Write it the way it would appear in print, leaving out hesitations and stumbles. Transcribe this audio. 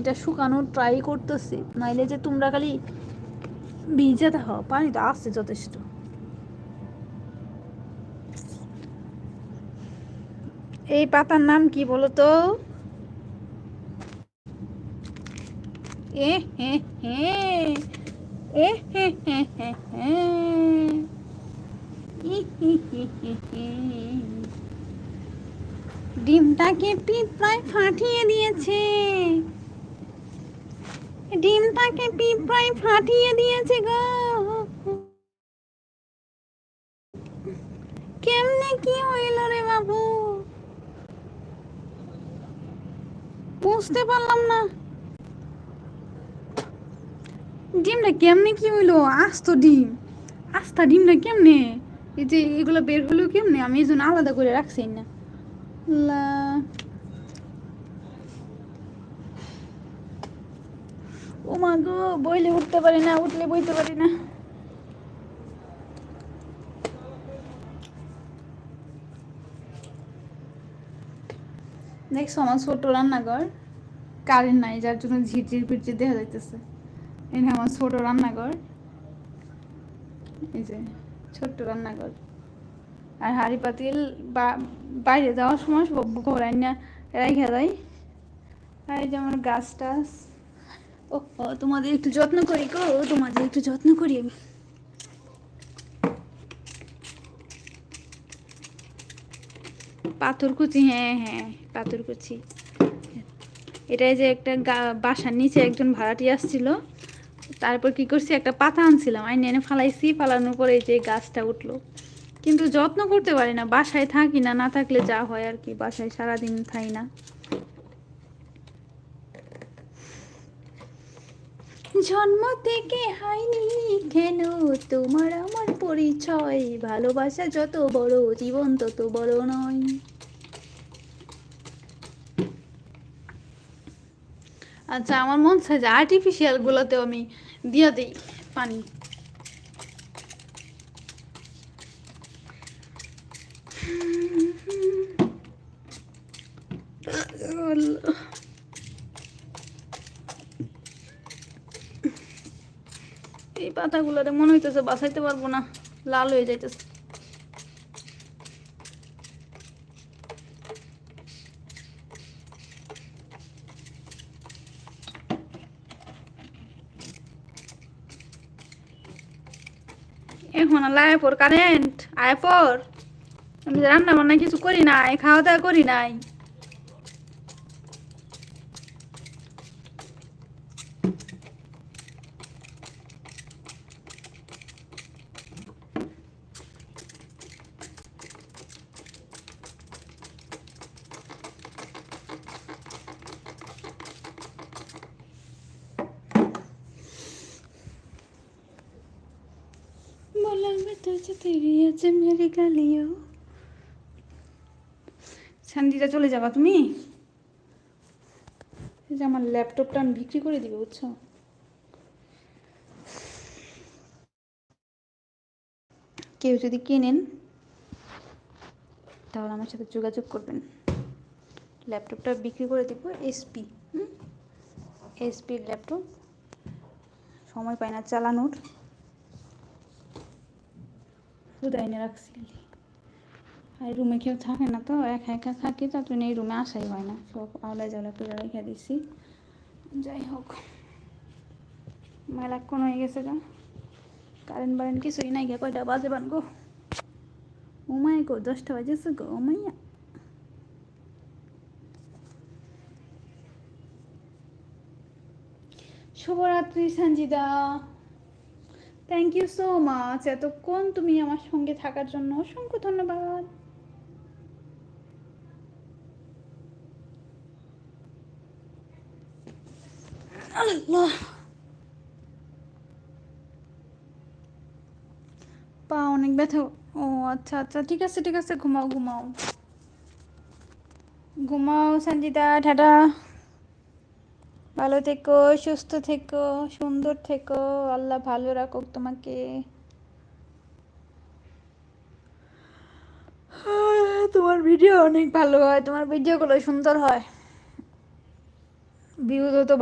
পানিটা শুকানোর ট্রাই করতেছি, নাইলে যে তোমরা খালি ভিজে থাকো। পানি তো আসছে যথেষ্ট। এই পাতার নাম কি বলো তো? এ হে হে, এ হে হে হে হে, ই হি হি হি হি। ডিমটাকে পিঁপড়ায় ফাটিয়ে দিয়েছে, ডিমটাকে পিঁপড়ায় ফাটিয়ে দিয়েছে গো। কেমনে কি হইল রে বাবু, বুঝতে পারলাম না। ডিমটা কেমনে কি হইলো? আস্ত ডিম, আস্তা ডিমটা কেমনে, এই যে এগুলো বের হলো কেমনে? আমি এই জন্য আলাদা করে রাখছি না। লা, ও মা গো, বইলে উঠতে পারি না, উঠলে বইতে পারি না। দেখছো আমার ছোট রান্নাঘর, কারেন্ট নাই যার জন্য ঝিরঝির পিরঝির দেখা যাইতেছে। এই আমার ছোট রান্নাঘর, এই যে ছোট্ট রান্নাঘর। আর হাঁড়ি পাতিল বাইরে যাওয়ার সময় সব ঘোরাই না রেখে দেয়। আর এই যে আমার গাছ টাছ, ও তোমাদের একটু যত্ন করি গো, তোমাদের একটু যত্ন করি আমি। পাথরকুচি, হ্যাঁ হ্যাঁ পাথরকুচি। এটাই যে একটা বাসার নিচে একজন ভাড়াটি আসছিল, তারপর কি করছি, একটা পাতা আনছিলাম, আইনে এনে ফালাইছি, ফালানোর পরে এই যে গাছটা উঠলো। কিন্তু যত্ন করতে পারি না, বাসায় থাকি না, না থাকলে যা হয় আর কি, বাসায় সারাদিন থাই না। জন্ম থেকে হয়নি কেন তোমার আমার পরিচয়, ভালোবাসা যত বড় জীবন তত বড় নয়। আচ্ছা, আমার মন চায় যে আর্টিফিশিয়াল গুলোতেও আমি দিয়ে দিই পানি। এই পাতাগুলোরে মনে হইতেছে বাঁচাইতে পারবো না, লাল হয়ে যাইতেছে। এখন আয় পর কারেন্ট, আয় পর। আমি রান্না বান্না কিছু করি নাই, খাওয়া দাওয়া করি নাই। শান্তিটা চলে যাবা তুমি? এই যে আমার ল্যাপটপটা আমি বিক্রি করে দিবে, বুঝছো? কেউ যদি কেনেন তাহলে আমার সাথে যোগাযোগ করবেন। ল্যাপটপটা বিক্রি করে দিব, এসপি, এসপির ল্যাপটপ, সময় পাই না চালানোর, শুধু এনে রাখছি। আর রুমে কেউ থাকে না তো, একা একা থাকি, তার জন্য এই রুমে আসাই হয় না, সব আওলা জ্বালা করে রেখে দিছি। যাই হোক, মেলাক্ষণ হয়ে গেছে গা, কারেন্ট বারেন্ট কিছুই নাই গা, কয়টা বাজে বান গো, ওমায় গো 10টা বাজেছে গো, ওমাইয়া। শুভরাত্রি Sanjida, thank you so much, এতক্ষণ তুমি আমার সঙ্গে থাকার জন্য অসংখ্য ধন্যবাদ। আল্লাহ, পা অনেক ব্যথা। ও আচ্ছা আচ্ছা, ঠিক আছে ঠিক আছে, ঘুমাও ঘুমাও ঘুমাও সঞ্জিদা, টাটা। ভালো থেকো, সুস্থ থেকো, সুন্দর থেকো, আল্লাহ ভালো রাখুক তোমাকে। তোমার ভিডিও অনেক ভালো হয়, তোমার ভিডিওগুলো সুন্দর হয়, ভিউজও তো